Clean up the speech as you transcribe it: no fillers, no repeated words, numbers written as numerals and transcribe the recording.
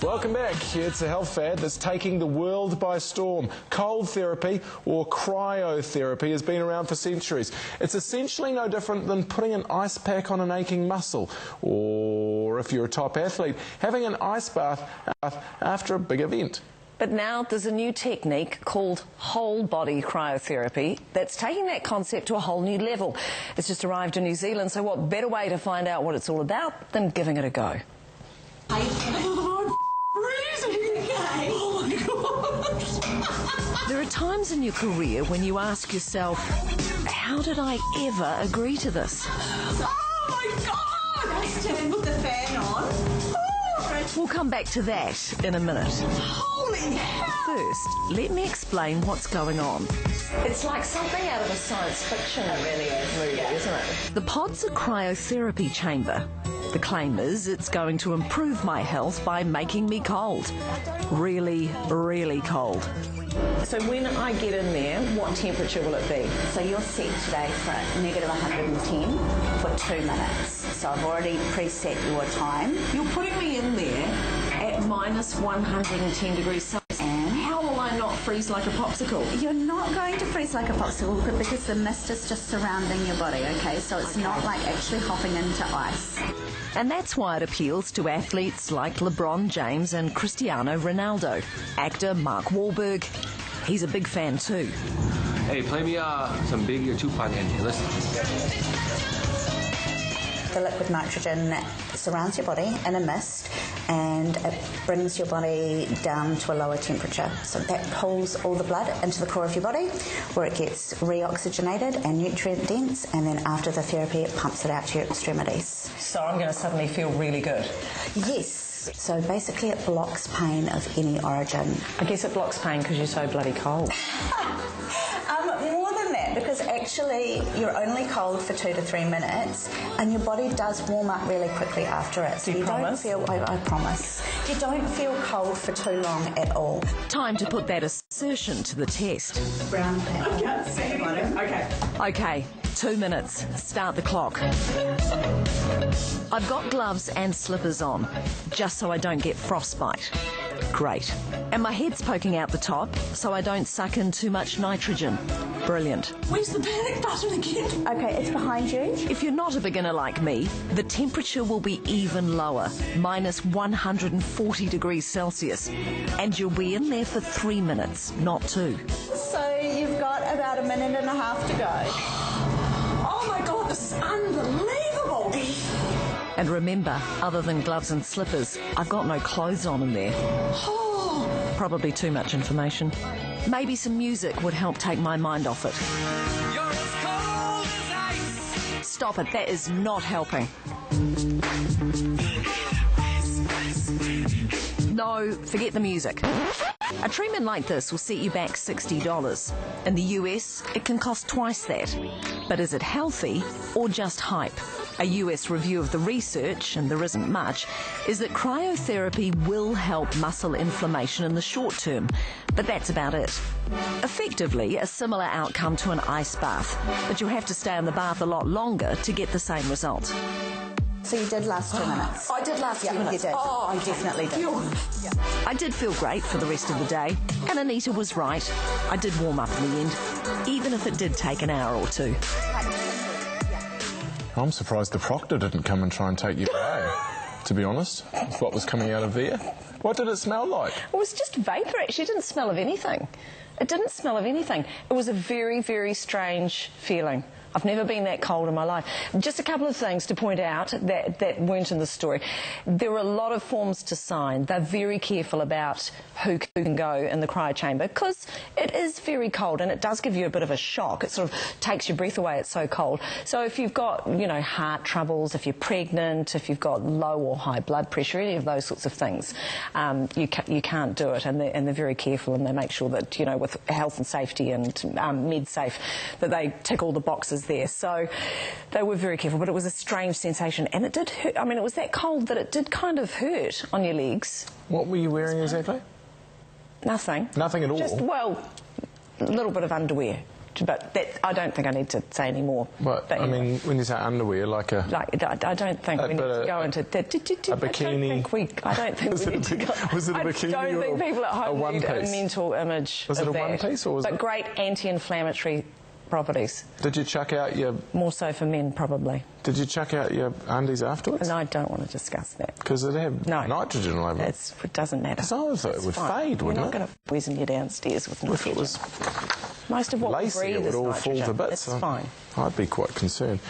Welcome back. It's a health fad that's taking the world by storm. Cold therapy, or cryotherapy, has been around for centuries. It's essentially no different than putting an ice pack on an aching muscle, or if you're a top athlete, having an ice bath after a big event. But now there's a new technique called whole-body cryotherapy that's taking that concept to a whole new level. It's just arrived in New Zealand, so what better way to find out what it's all about than giving it a go? I'm freezing. Oh my God. There are times in your career when you ask yourself, how did I ever agree to this? Oh my God! Let's turn with the fan on. We'll come back to that in a minute. Holy hell! First, let me explain what's going on. It's like something out of a science fiction movie, isn't it? The pod's a cryotherapy chamber. The claim is it's going to improve my health by making me cold. Really, really cold. So when I get in there, what temperature will it be? So you're set today for negative 110 for 2 minutes. So I've already preset your time. You're putting me in there at minus 110 degrees Celsius. And how will I not freeze like a popsicle? you're not going to freeze like a popsicle because the mist is just surrounding your body, okay? So it's not like actually hopping into ice. And that's why it appeals to athletes like LeBron James and Cristiano Ronaldo. Actor Mark Wahlberg, he's a big fan too. Hey, play me some Biggie or Tupac in here. Listen. The liquid nitrogen surrounds your body in a mist and it brings your body down to a lower temperature. So that pulls all the blood into the core of your body where it gets reoxygenated and nutrient dense, and then after the therapy it pumps it out to your extremities. So I'm going to suddenly feel really good. Yes. So basically it blocks pain of any origin. I guess it blocks pain because you're so bloody cold. More than that, because actually you're only cold for 2 to 3 minutes and your body does warm up really quickly after it. So you promise? don't feel, I promise, you don't feel cold for too long at all. Time to put that assertion to the test. Brown paper. I can't see anything. Okay. Okay, 2 minutes. Start the clock. I've got gloves and slippers on, just so I don't get frostbite. Great. And my head's poking out the top, so I don't suck in too much nitrogen. Brilliant. Where's the panic button again? Okay, it's behind you. If you're not a beginner like me, the temperature will be even lower, minus 140 degrees Celsius. And you'll be in there for 3 minutes, not 2. So you've got about a minute and a half to go. Oh my God, this is unbelievable. And remember, other than gloves and slippers, I've got no clothes on in there. Oh. Probably too much information. Maybe some music would help take my mind off it. You're as cold as ice. Stop it, that is not helping. No, forget the music. A treatment like this will set you back $60. In the US, it can cost twice that. But is it healthy or just hype? A US review of the research, and there isn't much, is that cryotherapy will help muscle inflammation in the short term, but that's about it. Effectively, a similar outcome to an ice bath, but you'll have to stay in the bath a lot longer to get the same result. So you did last 2 minutes? I did last 2 minutes. You did. Oh, you definitely did. I did feel great for the rest of the day, and Anita was right. I did warm up in the end, even if it did take an hour or 2. I'm surprised the proctor didn't come and try and take you away, to be honest, with what was coming out of there. What did it smell like? It was just vapour, actually. It didn't smell of anything. It didn't smell of anything. It was a very, very strange feeling. I've never been that cold in my life. Just a couple of things to point out that weren't in the story. There were a lot of forms to sign. They're very careful about who can go in the cryo chamber because it is very cold and it does give you a bit of a shock. It sort of takes your breath away, it's so cold. So if you've got, heart troubles, if you're pregnant, if you've got low or high blood pressure, any of those sorts of things, you can't do it. And they're very careful and they make sure that, with health and safety and MedSafe, that they tick all the boxes there. So they were very careful, but it was a strange sensation and it did hurt. I mean, it was that cold that it did kind of hurt on your legs. What were you wearing exactly? Nothing. Nothing at all? Just, a little bit of underwear. But that, I don't think I need to say any more. But I anyway. mean, when you say underwear, like a... I don't think we need to go into... A bikini... I don't think we need to go... Was it a bikini I don't think people at home need a mental image Was it of a that. one-piece or was But it... great anti-inflammatory properties. Did you chuck out your... More so for men, probably. Did you chuck out your undies afterwards? And I don't want to discuss that. Because it had nitrogen all over it. It doesn't matter. So it would fade, wouldn't it? We're not going to poison you downstairs with If it nitrogen. was Most of what we lacy, breathe it would is all nitrogen. fall to bits. It's fine. I'd be quite concerned.